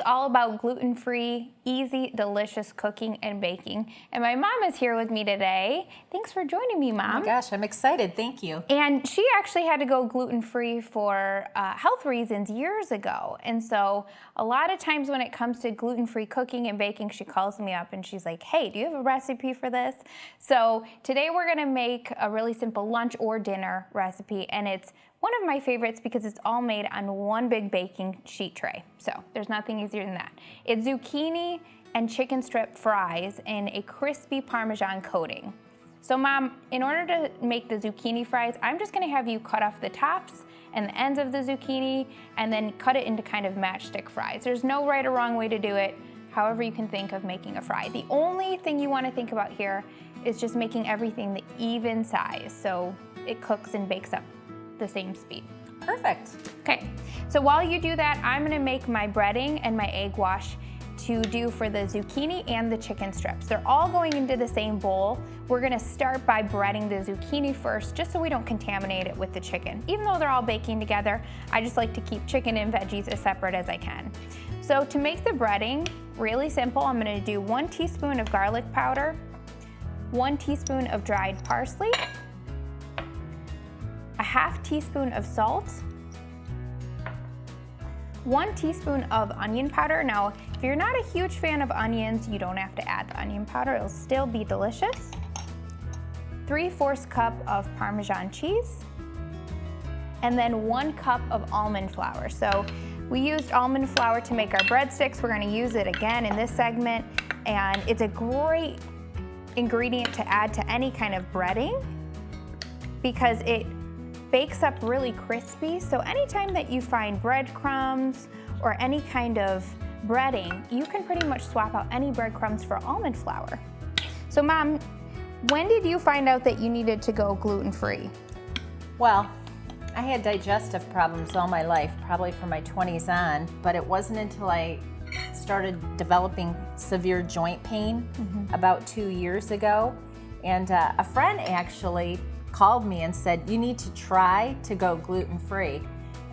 is all about gluten-free, easy, delicious cooking and baking. And my mom is here with me today. Thanks for joining me, Mom. Oh my gosh, I'm excited. Thank you. And she actually had to go gluten-free for health reasons years ago. And so a lot of times when it comes to gluten-free cooking and baking, she calls me up and she's like, hey, do you have a recipe for this? So today we're gonna make a really simple lunch or dinner recipe, and it's one of my favorites because it's all made on one big baking sheet tray. So there's nothing easier than that. It's zucchini and chicken strip fries in a crispy Parmesan coating. So Mom, in order to make the zucchini fries, I'm just gonna have you cut off the tops and the ends of the zucchini and then cut it into kind of matchstick fries. There's no right or wrong way to do it, however you can think of making a fry. The only thing you wanna think about here is just making everything the even size so it cooks and bakes up the same speed. Perfect. Okay, so while you do that, I'm gonna make my breading and my egg wash to do for the zucchini and the chicken strips. They're all going into the same bowl. We're gonna start by breading the zucchini first, just so we don't contaminate it with the chicken. Even though they're all baking together, I just like to keep chicken and veggies as separate as I can. So to make the breading, really simple, I'm gonna do 1 teaspoon of garlic powder, 1 teaspoon of dried parsley, a 1/2 teaspoon of salt, 1 teaspoon of onion powder. Now, if you're not a huge fan of onions, you don't have to add the onion powder. It'll still be delicious. 3/4 cup of Parmesan cheese, and then 1 cup of almond flour. So we used almond flour to make our breadsticks. We're gonna use it again in this segment, and it's a great ingredient to add to any kind of breading because it bakes up really crispy. So anytime that you find breadcrumbs or any kind of breading, you can pretty much swap out any breadcrumbs for almond flour. So Mom, when did you find out that you needed to go gluten-free? Well, I had digestive problems all my life, probably from my 20s on, but it wasn't until I started developing severe joint pain about 2 years ago. And a friend actually called me and said, you need to try to go gluten-free.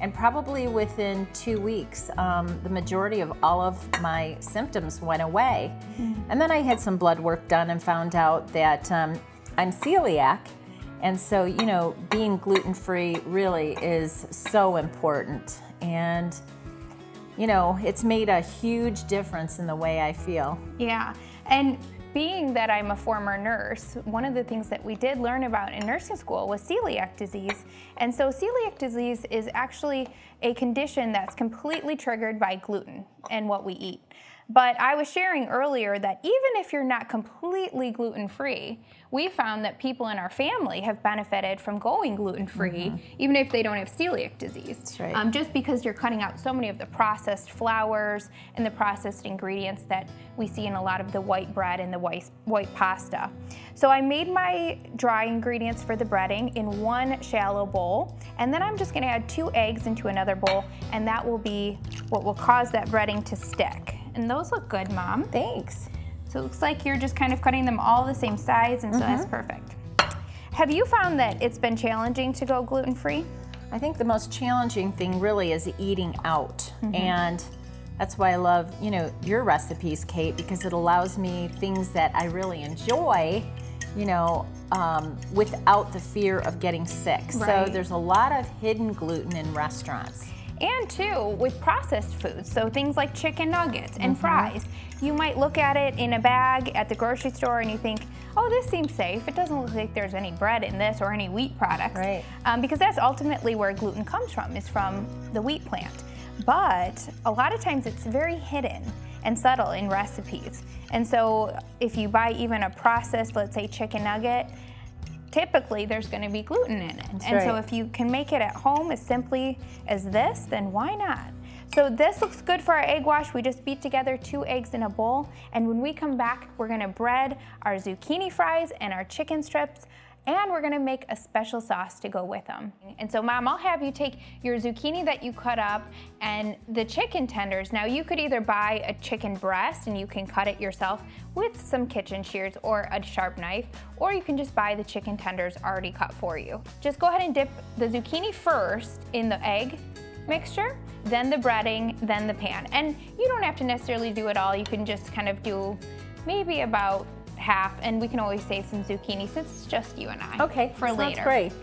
And probably within 2 weeks, the majority of all of my symptoms went away. And then I had some blood work done and found out that I'm celiac. And so, you know, being gluten-free really is so important. And, you know, it's made a huge difference in the way I feel. Yeah, and being that I'm a former nurse, one of the things that we did learn about in nursing school was celiac disease. And so celiac disease is actually a condition that's completely triggered by gluten and what we eat. But I was sharing earlier that even if you're not completely gluten-free, we found that people in our family have benefited from going gluten-free, even if they don't have celiac disease. That's right. Just because you're cutting out so many of the processed flours and the processed ingredients that we see in a lot of the white bread and the white pasta. So I made my dry ingredients for the breading in 1 shallow bowl, and then I'm just gonna add 2 eggs into another bowl, and that will be what will cause that breading to stick. And those look good, Mom. Thanks. So it looks like you're just kind of cutting them all the same size, and so that's perfect. Have you found that it's been challenging to go gluten-free? I think the most challenging thing really is eating out. And that's why I love, you know, your recipes, Kate, because it allows me things that I really enjoy, you know, without the fear of getting sick. Right. So there's a lot of hidden gluten in restaurants. And too, with processed foods, so things like chicken nuggets and fries, you might look at it in a bag at the grocery store and you think, oh, this seems safe. It doesn't look like there's any bread in this or any wheat products. Right. Because that's ultimately where gluten comes from, is from the wheat plant. But a lot of times it's very hidden and subtle in recipes. And so if you buy even a processed, let's say, chicken nugget, typically there's going to be gluten in it. And so if you can make it at home as simply as this, then why not? So this looks good for our egg wash. We just beat together 2 eggs in a bowl, and when we come back, we're going to bread our zucchini fries and our chicken strips, and we're gonna make a special sauce to go with them. And so Mom, I'll have you take your zucchini that you cut up and the chicken tenders. Now you could either buy a chicken breast and you can cut it yourself with some kitchen shears or a sharp knife, or you can just buy the chicken tenders already cut for you. Just go ahead and dip the zucchini first in the egg mixture, then the breading, then the pan. And you don't have to necessarily do it all. You can just kind of do maybe about half, and we can always save some zucchini since it's just you and I. Okay, for later. That's great.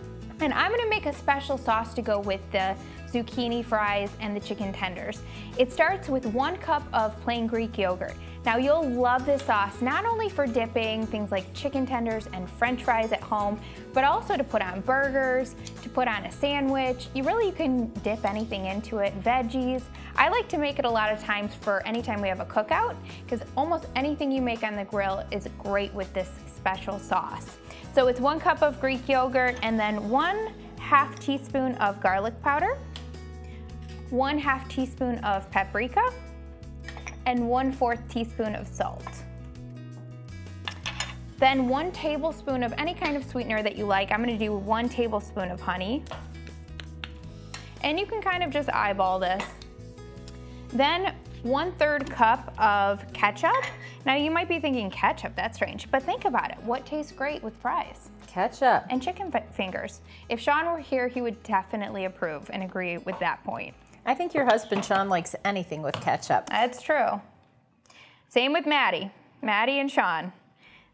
And I'm gonna make a special sauce to go with the zucchini fries and the chicken tenders. It starts with 1 cup of plain Greek yogurt. Now you'll love this sauce, not only for dipping things like chicken tenders and French fries at home, but also to put on burgers, to put on a sandwich. You can dip anything into it, veggies. I like to make it a lot of times for anytime we have a cookout, because almost anything you make on the grill is great with this special sauce. So it's 1 cup of Greek yogurt, and then 1/2 teaspoon of garlic powder, 1/2 teaspoon of paprika, and 1/4 teaspoon of salt. Then 1 tablespoon of any kind of sweetener that you like. I'm gonna do 1 tablespoon of honey. And you can kind of just eyeball this. Then 1/3 cup of ketchup. Now you might be thinking, ketchup, that's strange, but think about it. What tastes great with fries? Ketchup. And chicken fingers. If Sean were here, he would definitely approve and agree with that point. I think your husband, Sean, likes anything with ketchup. That's true. Same with Maddie. Maddie and Sean.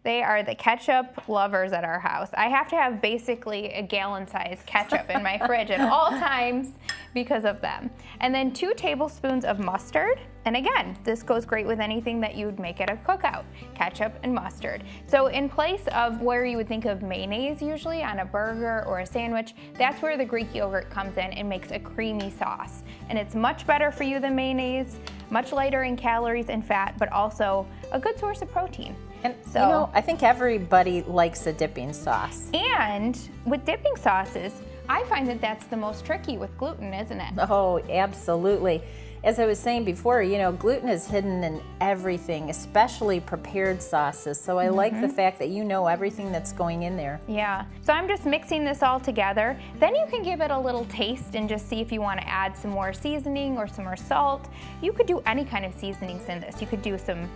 They are the ketchup lovers at our house. I have to have basically a gallon-sized ketchup in my fridge at all times because of them. And then 2 tablespoons of mustard. And again, this goes great with anything that you would make at a cookout, ketchup and mustard. So in place of where you would think of mayonnaise usually on a burger or a sandwich, that's where the Greek yogurt comes in and makes a creamy sauce. And it's much better for you than mayonnaise, much lighter in calories and fat, but also a good source of protein. And so, I think everybody likes a dipping sauce. And with dipping sauces, I find that that's the most tricky with gluten, isn't it? Oh, absolutely. As I was saying before, gluten is hidden in everything, especially prepared sauces. So I like the fact that you know everything that's going in there. Yeah. So I'm just mixing this all together. Then you can give it a little taste and just see if you want to add some more seasoning or some more salt. You could do any kind of seasonings in this. You could do some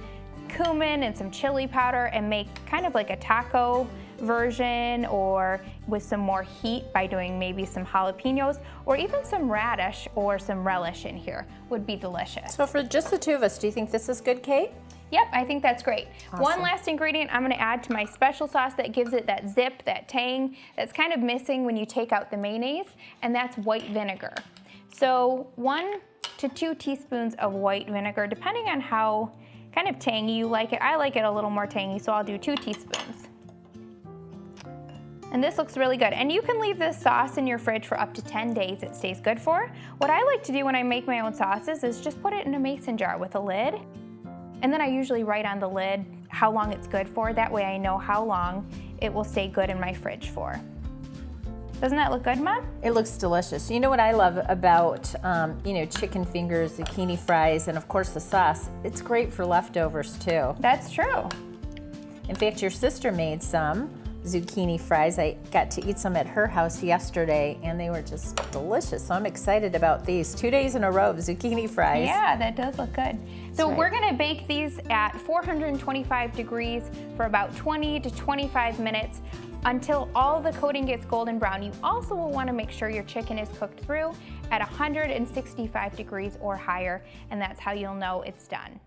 cumin and some chili powder and make kind of like a taco version, or with some more heat by doing maybe some jalapenos or even some radish or some relish in here would be delicious. So for just the 2 of us, do you think this is good, Kate? Yep, I think that's great. Awesome. One last ingredient I'm gonna add to my special sauce that gives it that zip, that tang, that's kind of missing when you take out the mayonnaise, and that's white vinegar. So 1 to 2 teaspoons of white vinegar, depending on how kind of tangy you like it. I like it a little more tangy, so I'll do 2 teaspoons. And this looks really good. And you can leave this sauce in your fridge for up to 10 days. It stays good for. What I like to do when I make my own sauces is just put it in a mason jar with a lid. And then I usually write on the lid how long it's good for. That way I know how long it will stay good in my fridge for. Doesn't that look good, Mom? It looks delicious. You know what I love about, chicken fingers, zucchini fries, and of course the sauce? It's great for leftovers too. That's true. In fact, your sister made some zucchini fries. I got to eat some at her house yesterday, and they were just delicious. So I'm excited about these. 2 days in a row of zucchini fries. Yeah, that does look good. So right. We're gonna bake these at 425 degrees for about 20 to 25 minutes until all the coating gets golden brown. You also will wanna make sure your chicken is cooked through at 165 degrees or higher, and that's how you'll know it's done.